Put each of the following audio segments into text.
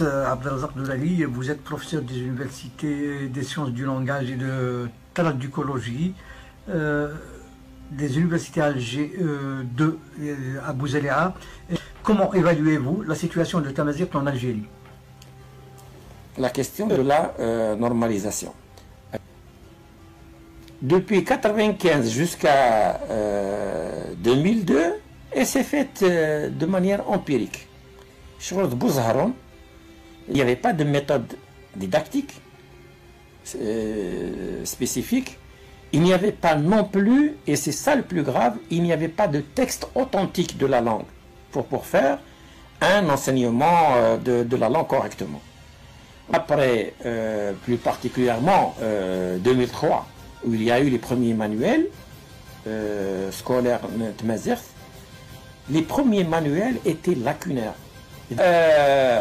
Abdelrazak Doulali, vous êtes professeur des universités des sciences du langage et de traducologie des universités Alger de Abou Zalia. Comment évaluez-vous la situation de Tamazight en Algérie? La question de la normalisation. Depuis 1995 jusqu'à 2002, elle s'est faite de manière empirique. Sur Bouzharon, il n'y avait pas de méthode didactique spécifique. Il n'y avait pas non plus, et c'est ça le plus grave, il n'y avait pas de texte authentique de la langue pour faire un enseignement de la langue correctement. Après, plus particulièrement 2003, où il y a eu les premiers manuels scolaires Tamazight, les premiers manuels étaient lacunaires.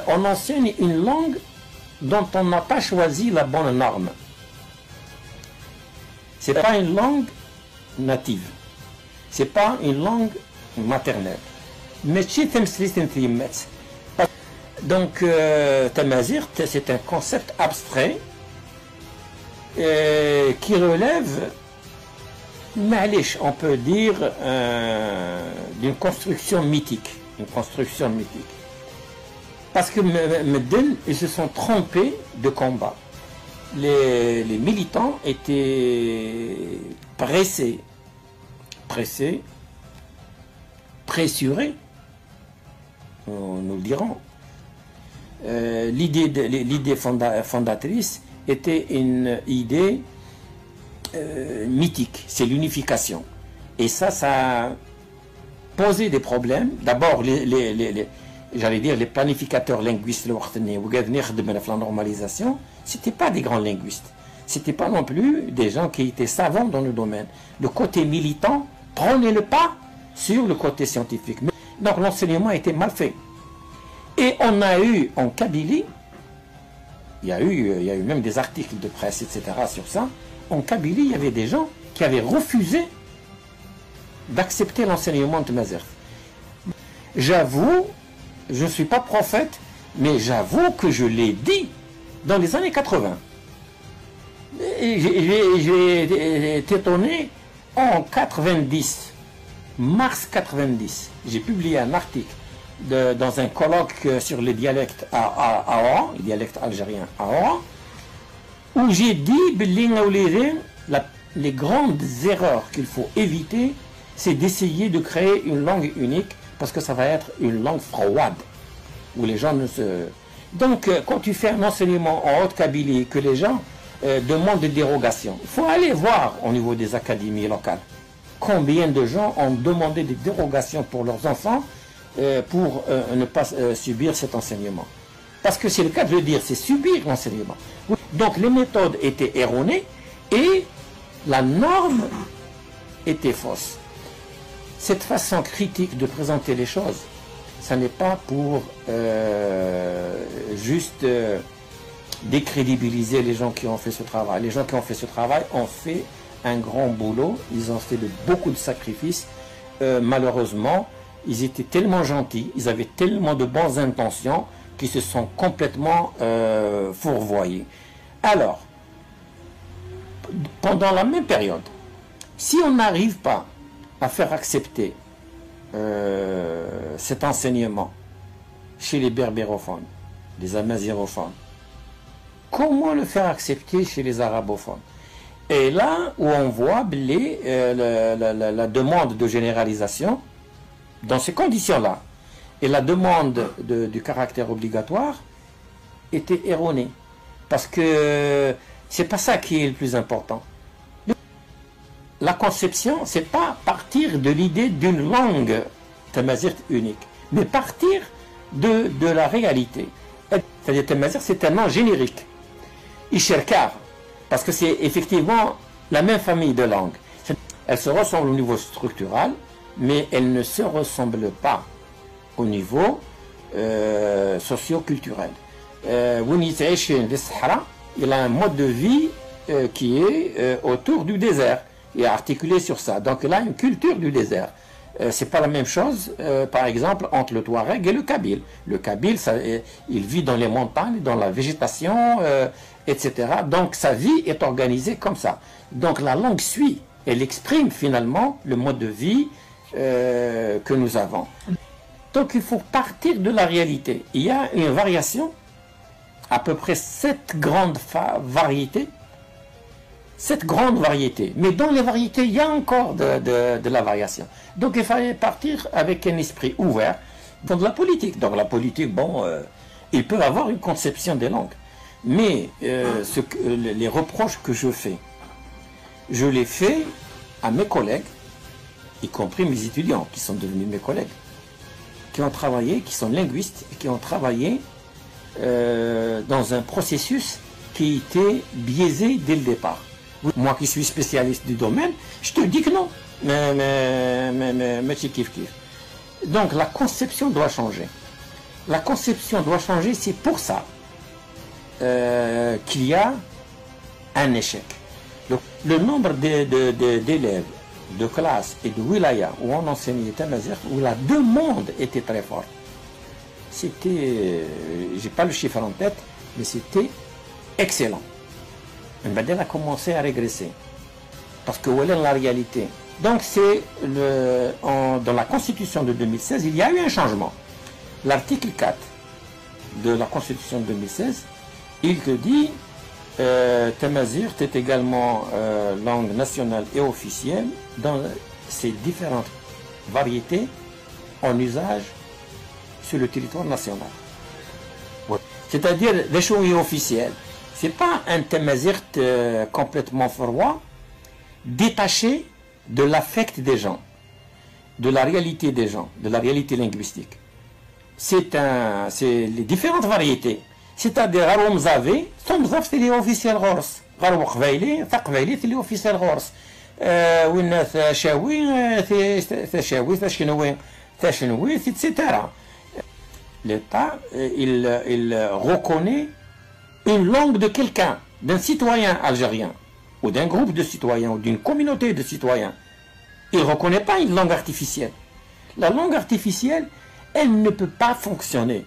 On enseigne une langue dont on n'a pas choisi la bonne norme. Ce n'est pas une langue native. Ce n'est pas une langue maternelle. Mais donc, Tamazight, c'est un concept abstrait qui relève, on peut dire, d'une construction mythique. Une construction mythique. Parce que Medden, ils se sont trompés de combat. Les militants étaient pressurés, nous le dirons. L'idée fondatrice était une idée mythique, c'est l'unification. Et ça a posé des problèmes. D'abord, j'allais dire, les planificateurs linguistes, la normalisation, ce n'étaient pas des grands linguistes. Ce n'étaient pas non plus des gens qui étaient savants dans le domaine. Le côté militant prenait le pas sur le côté scientifique. Donc l'enseignement était mal fait. Et on a eu en Kabylie, il y a eu même des articles de presse, etc. sur ça. En Kabylie, il y avait des gens qui avaient refusé d'accepter l'enseignement de Tamazight. J'avoue, je ne suis pas prophète, mais j'avoue que je l'ai dit dans les années 80. J'ai été étonné en 90, mars 90. J'ai publié un article dans un colloque sur les dialectes à Oran, les dialectes algériens à Oran, où j'ai dit les grandes erreurs qu'il faut éviter, c'est d'essayer de créer une langue unique, parce que ça va être une langue froide, où les gens ne se... Donc, quand tu fais un enseignement en Haute-Kabylie, que les gens demandent des dérogations, il faut aller voir au niveau des académies locales combien de gens ont demandé des dérogations pour leurs enfants pour ne pas subir cet enseignement. Parce que c'est le cas de le dire, c'est subir l'enseignement. Donc, les méthodes étaient erronées et la norme était fausse. Cette façon critique de présenter les choses, ça n'est pas pour juste décrédibiliser les gens qui ont fait ce travail. Les gens qui ont fait ce travail ont fait un grand boulot, ils ont fait beaucoup de sacrifices. Malheureusement, ils étaient tellement gentils, ils avaient tellement de bonnes intentions qu'ils se sont complètement fourvoyés. Alors, pendant la même période, si on n'arrive pas à faire accepter cet enseignement chez les berbérophones, les amazigophones, comment le faire accepter chez les arabophones? Et là où on voit la demande de généralisation, dans ces conditions-là, et la demande du caractère obligatoire était erronée. Parce que c'est pas ça qui est le plus important. La conception, c'est pas partir de l'idée d'une langue Tamazight unique, mais partir de la réalité. C'est-à-dire Tamazight, c'est un nom générique. Isherkar, parce que c'est effectivement la même famille de langues. Elles se ressemblent au niveau structural, mais elles ne se ressemblent pas au niveau socio-culturel. Il a un mode de vie qui est autour du désert et articulé sur ça. Donc il a une culture du désert. C'est pas la même chose, par exemple, entre le Touareg et le Kabyle. Le Kabyle, il vit dans les montagnes, dans la végétation, etc. Donc sa vie est organisée comme ça. Donc la langue suit, elle exprime finalement le mode de vie que nous avons. Donc il faut partir de la réalité. Il y a une variation, à peu près 7 grandes variétés. 7 grandes variétés. Mais dans les variétés, il y a encore de la variation. Donc il fallait partir avec un esprit ouvert dans de la politique. Donc la politique, bon, il peut avoir une conception des langues. Mais les reproches que je fais, je les fais à mes collègues, y compris mes étudiants qui sont devenus mes collègues, qui ont travaillé, qui sont linguistes, et qui ont travaillé dans un processus qui était biaisé dès le départ. Moi qui suis spécialiste du domaine, je te dis que non. Mais tu kiff. Donc la conception doit changer. La conception doit changer, c'est pour ça qu'il y a un échec. Le nombre d'élèves, de classes et de wilayas où on enseignait Tamazight, où la demande était très forte. C'était, j'ai pas le chiffre en tête, mais c'était excellent. Mbadel a commencé à régresser. Parce que voilà la réalité. Donc c'est dans la Constitution de 2016, il y a eu un changement. L'article 4 de la Constitution de 2016, il te dit Tamazight est également langue nationale et officielle dans ses différentes variétés en usage sur le territoire national. C'est-à-dire les choses officielles. Ce n'est pas un Tamazight complètement froid, détaché de l'affect des gens, de la réalité des gens, de la réalité linguistique. C'est les différentes variétés. C'est-à-dire, Mzavé, c'est les officiels Rors. Qbaili, c'est les officiels Rors. Shawi, etc. L'État, il reconnaît une langue de quelqu'un, d'un citoyen algérien, ou d'un groupe de citoyens, ou d'une communauté de citoyens. Il ne reconnaît pas une langue artificielle. La langue artificielle, elle ne peut pas fonctionner.